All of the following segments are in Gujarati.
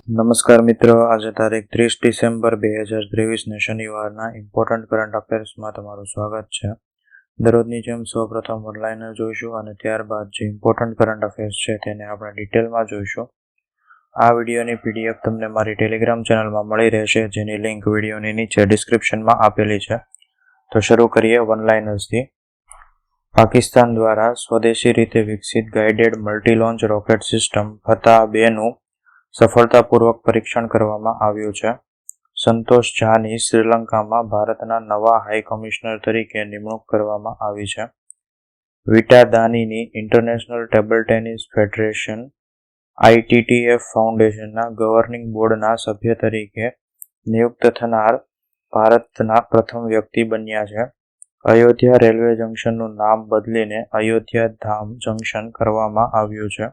નમસ્કાર મિત્રો, આજે તારીખ 30 ડિસેમ્બર 2023 શનિવારના ઇમ્પોર્ટન્ટ કરંટ અફેર્સમાં તમારું સ્વાગત છે. દરરોજની જેમ સૌપ્રથમ ઓનલાઈનર જોઈશું અને ત્યારબાદ જે ઇમ્પોર્ટન્ટ કરંટ અફેર્સ છે તેને આપણે ડિટેલમાં જોઈશું. આ વિડીયોની પીડીએફ તમને મારી ટેલિગ્રામ ચેનલમાં મળી રહેશે, જેની લિંક વિડીયોની નીચે ડિસ્ક્રિપ્શનમાં આપેલી છે. તો શરૂ કરીએ વનલાઇનર્સથી. પાકિસ્તાન દ્વારા સ્વદેશી રીતે વિકસિત guided multi launch rocket system ફતહ-2 નું સફળતાપૂર્વક પરીક્ષણ કરવામાં આવ્યું છે. સંતોષ ઝાની શ્રીલંકામાં ભારતના નવા હાઈ કમિશનર તરીકે નિમણૂક કરવામાં આવી છે. વિટા દાનીની International Table Tennis Federation ITTF ફાઉન્ડેશનના ગવર્નિંગ બોર્ડના સભ્ય તરીકે નિયુક્ત થનાર ભારતના પ્રથમ વ્યક્તિ બન્યા છે. અયોધ્યા રેલવે જંકશનનું નામ બદલીને અયોધ્યા ધામ જંકશન કરવામાં આવ્યું છે.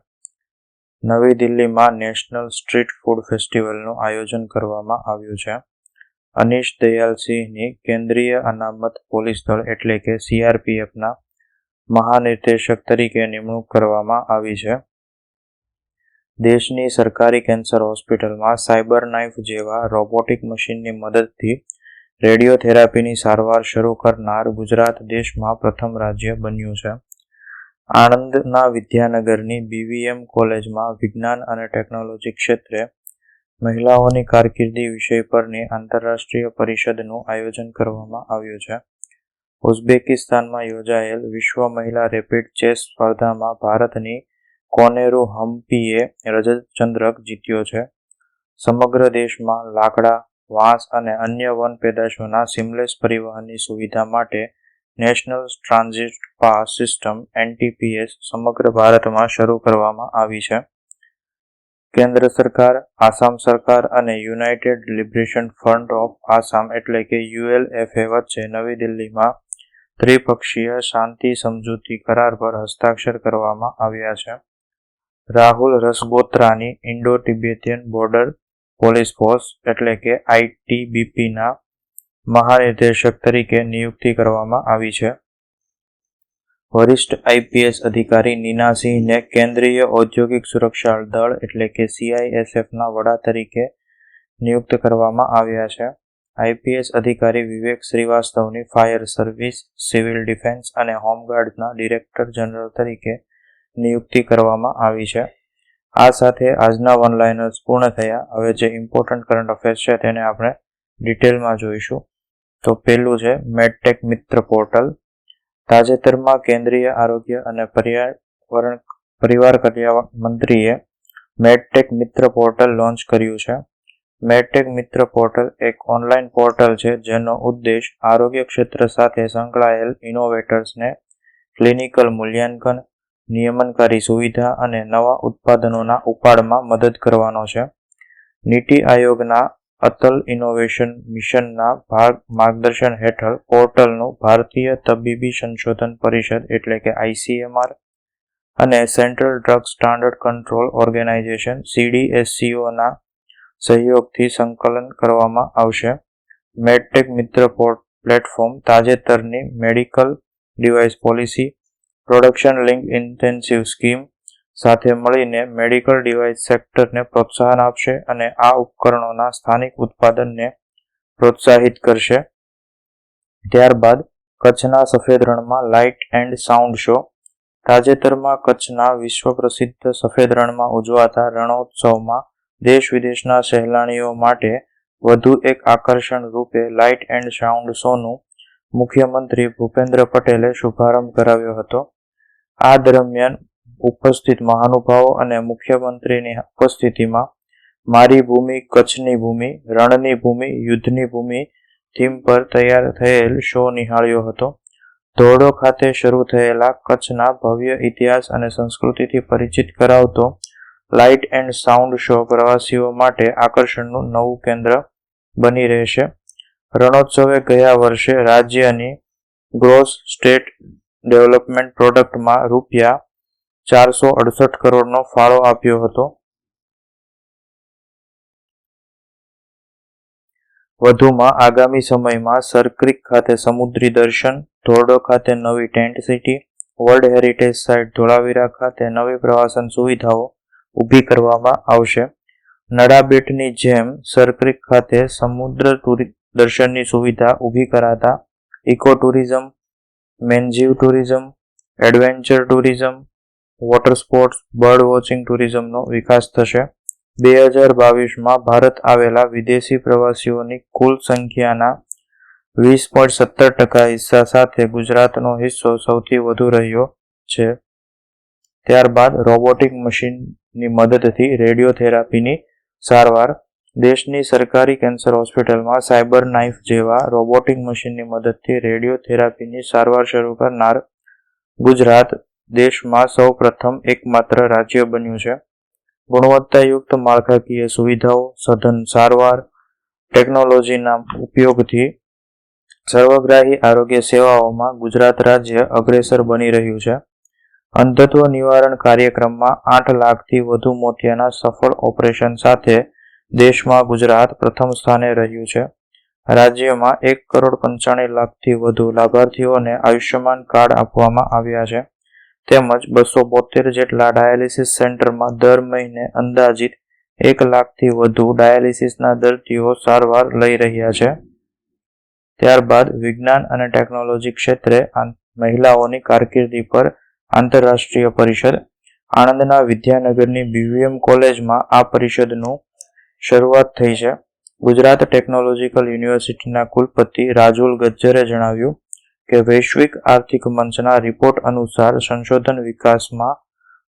નવી દિલ્હીમાં નેશનલ સ્ટ્રીટ ફૂડ ફેસ્ટિવલનું આયોજન કરવામાં આવ્યું છે. અનિશ દયાલ સિંહની કેન્દ્રીય અનામત પોલીસ દળ એટલે કે CRPFના મહાનિર્દેશક તરીકે નિમણૂક કરવામાં આવી છે. દેશની સરકારી કેન્સર હોસ્પિટલમાં સાયબર નાઇફ જેવા રોબોટિક મશીનની મદદથી રેડિયોથેરાપીની સારવાર શરૂ કરનાર ગુજરાત દેશમાં પ્રથમ રાજ્ય બન્યું છે. આણંદના વિદ્યાનગરની BVM કોલેજમાં વિજ્ઞાન અને ટેકનોલોજી ક્ષેત્રે મહિલાઓની કારકિર્દી વિષય પરની આંતરરાષ્ટ્રીય પરિષદનું આયોજન કરવામાં આવ્યું છે. ઉઝબેકિસ્તાનમાં યોજાયેલ વિશ્વ મહિલા રેપિડ ચેસ સ્પર્ધામાં ભારતની કોનેરુ હમ્પીએ રજત ચંદ્રક જીત્યો છે. સમગ્ર દેશમાં લાકડા, વાંસ અને અન્ય વન પેદાશોના સીમલેસ પરિવહનની સુવિધા માટે national transit pass system NTPS સમગ્ર ભારતમાં શરૂ કરવામાં આવી છે. કેન્દ્ર સરકાર, આસામ સરકાર અને United liberation front of Assam એટલે કે ULFA વચ્ચે નવી દિલ્હીમાં ત્રિપક્ષીય શાંતિ સમજૂતી કરાર પર હસ્તાક્ષર કરવામાં આવ્યા છે. રાહુલ રસબોત્રાની Indo Tibetan Border Police Force એટલે કે ITBPના મહાનિર્દેશક તરીકે નિયુક્તિ કરવામાં આવી છે. વરિષ્ઠ IPS અધિકારી નીના સિંહને કેન્દ્રીય ઔદ્યોગિક સુરક્ષા દળ એટલે કે CISFના વડા તરીકે નિયુક્ત કરવામાં આવ્યા છે. IPS અધિકારી વિવેક શ્રીવાસ્તવની ફાયર સર્વિસ, સિવિલ ડિફેન્સ અને હોમગાર્ડના ડિરેક્ટર જનરલ તરીકે નિયુક્તિ કરવામાં આવી છે. આ સાથે આજના વનલાઇનર્સ પૂર્ણ થયા. હવે જે ઇમ્પોર્ટન્ટ કરંટ અફેર્સ છે તેને આપણે ડિટેલમાં જોઈશું. તો પહેલું છે મેડટેક મિત્ર પોર્ટલ. તાજેતરમાં કેન્દ્રીય આરોગ્ય અને પરિવાર કલ્યાણ મંત્રીએ મેડટેક મિત્ર પોર્ટલ લોન્ચ કર્યું છે. મેડટેક મિત્ર પોર્ટલ એક ઓનલાઈન પોર્ટલ છે જેનો ઉદ્દેશ આરોગ્ય ક્ષેત્ર સાથે સંકળાયેલ ઇનોવેટર્સને ક્લિનિકલ મૂલ્યાંકન, નિયમનકારી સુવિધા અને નવા ઉત્પાદનોના ઉપાડમાં મદદ કરવાનો છે. નીતિ આયોગના અટલ ઇનોવેશન મિશનના માર્ગદર્શન હેઠળ પોર્ટલનું ભારતીય તબીબી સંશોધન પરિષદ એટલે કે ICMR અને central drug standard control organisation CDSCOના સહયોગથી સંકલન કરવામાં આવશે. મેડટેક મિત્ર પ્લેટફોર્મ તાજેતરની medical device policy production link intensive scheme સાથે મળીને મેડિકલ ડિવાઇસ સેક્ટરને પ્રોત્સાહન આપશે અને આ ઉપકરણોના સ્થાનિક ઉત્પાદનને પ્રોત્સાહિત કરશે. ત્યારબાદ કચ્છના સફેદ રણમાં લાઇટ એન્ડ સાઉન્ડ શો. તાજેતરમાં કચ્છના વિશ્વ પ્રસિદ્ધ સફેદ રણમાં ઉજવાતા રણોત્સવમાં દેશ વિદેશના સહેલાણીઓ માટે વધુ એક આકર્ષણ રૂપે લાઇટ એન્ડ સાઉન્ડ શોનું મુખ્યમંત્રી ભૂપેન્દ્ર પટેલે શુભારંભ કરાવ્યો હતો. આ દરમિયાન ઉપસ્થિત મહાનુભાવો અને મુખ્યમંત્રીની ઉપસ્થિતિમાં મારી ભૂમિ કચ્છની ભૂમિ, રણની ભૂમિ, યુદ્ધની ભૂમિ થીમ પર તૈયાર થયેલ શો નિહાળ્યો હતો. ધોરડો ખાતે શરૂ થયેલા કચ્છના ભવ્ય ઇતિહાસ અને સંસ્કૃતિથી પરિચિત કરાવતો લાઇટ એન્ડ સાઉન્ડ શો પ્રવાસીઓ માટે આકર્ષણનું નવું કેન્દ્ર બની રહેશે. રણોત્સવે ગયા વર્ષે રાજ્યની ગ્રોસ સ્ટેટ ડેવલપમેન્ટ પ્રોડક્ટમાં ₹468 કરોડનો ફાળો આપ્યો હતો. વધુમાં આગામી સમયમાં સરક્રીક ખાતે સમુદ્રી દર્શન, ધોરડો ખાતે નવી tent city, world heritage site Dholavira ખાતે નવી પ્રવાસન સુવિધાઓ ઊભી કરવામાં આવશે. નડાબેટની જેમ સરક્રીક ખાતે સમુદ્ર દર્શનની સુવિધા ઊભી કરાતા ઇકો ટુરિઝમ, મેનજીવ tourism, adventure tourism, water sports, bird watching ટુરિઝમનો વિકાસ થશે. 2022માં ભારત આવેલા વિદેશી પ્રવાસીઓની કુલ સંખ્યાના 20.17% હિસ્સા સાથે ગુજરાતનો હિસ્સો સૌથી વધુ રહ્યો છે. ત્યારબાદ રોબોટિક મશીનની મદદથી રેડિયોથેરાપીની સારવાર. દેશની સરકારી કેન્સર હોસ્પિટલમાં સાયબર નાઇફ જેવા રોબોટિક મશીનની મદદથી રેડિયોથેરાપીની સારવાર શરૂ કરનાર ગુજરાત દેશમાં સૌ પ્રથમ એકમાત્ર રાજ્ય બન્યું છે. ગુણવત્તાયુક્ત માળખાકીય સુવિધાઓ, સઘન સારવાર, ટેકનોલોજીના ઉપયોગથી સર્વગ્રાહી આરોગ્ય સેવાઓમાં ગુજરાત રાજ્ય અગ્રેસર બની રહ્યું છે. અંધત્વ નિવારણ કાર્યક્રમમાં 8 લાખથી વધુ મોતિયાના સફળ ઓપરેશન સાથે દેશમાં ગુજરાત પ્રથમ સ્થાને રહ્યું છે. રાજ્યમાં 1,95,00,000થી વધુ લાભાર્થીઓને આયુષ્યમાન કાર્ડ આપવામાં આવ્યા છે. તેમજ 272 જેટલા ડાયાલિસિસ સેન્ટરમાં દર મહિને અંદાજિત 1 લાખથી વધુ ડાયાલિસિસના દર્દીઓ સારવાર લઈ રહ્યા છે. ત્યારબાદ વિજ્ઞાન અને ટેકનોલોજી ક્ષેત્રે મહિલાઓની કારકિર્દી પર આંતરરાષ્ટ્રીય પરિષદ. આણંદના વિદ્યાનગરની BVM કોલેજમાં આ પરિષદનું શરૂઆત થઈ છે. ગુજરાત ટેકનોલોજીકલ યુનિવર્સિટીના કુલપતિ રાજુલ ગજ્જરે જણાવ્યું કે વૈશ્વિક આર્થિક મંચના રિપોર્ટ અનુસાર સંશોધન વિકાસમાં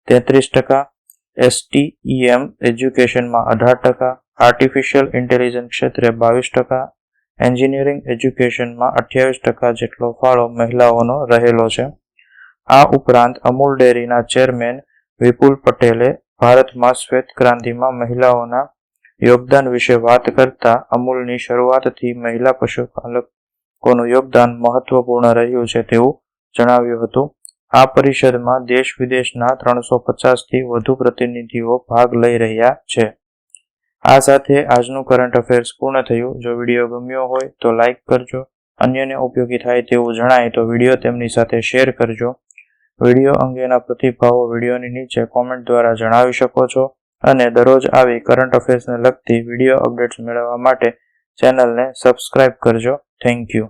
33%, STEM એજ્યુકેશનમાં 18%, આર્ટિફિશિયલ ઇન્ટેલિજન્સ ક્ષેત્રે 22%, એન્જિનિયરિંગ એજ્યુકેશનમાં 28% જેટલો ફાળો મહિલાઓનો રહેલો છે. આ ઉપરાંત અમૂલ ડેરીના ચેરમેન વિપુલ પટેલે ભારતમાં શ્વેત ક્રાંતિમાં મહિલાઓના યોગદાન વિશે વાત કરતા અમૂલની શરૂઆતથી મહિલા પશુપાલકોનું યોગદાન મહત્વપૂર્ણ રહ્યું છે તેવું જણાવ્યું હતું. આ પરિષદમાં દેશ વિદેશના 350થી વધુ પ્રતિનિધિઓ ભાગ લઈ રહ્યા છે. આ સાથે આજનું કરંટ અફેર્સ પૂર્ણ થયું. જો વિડીયો ગમ્યો હોય તો લાઇક કરજો. અન્યને ઉપયોગી થાય તેવું જણાય તો વિડીયો તેમની સાથે શેર કરજો. વિડીયો અંગેના પ્રતિભાવો વિડીયોની નીચે કોમેન્ટ દ્વારા જણાવી શકો છો અને દરરોજ આવી કરંટ અફેર્સને લગતી વિડીયો અપડેટ્સ મેળવવા માટે ચેનલને સબસ્ક્રાઇબ કરજો. Thank you.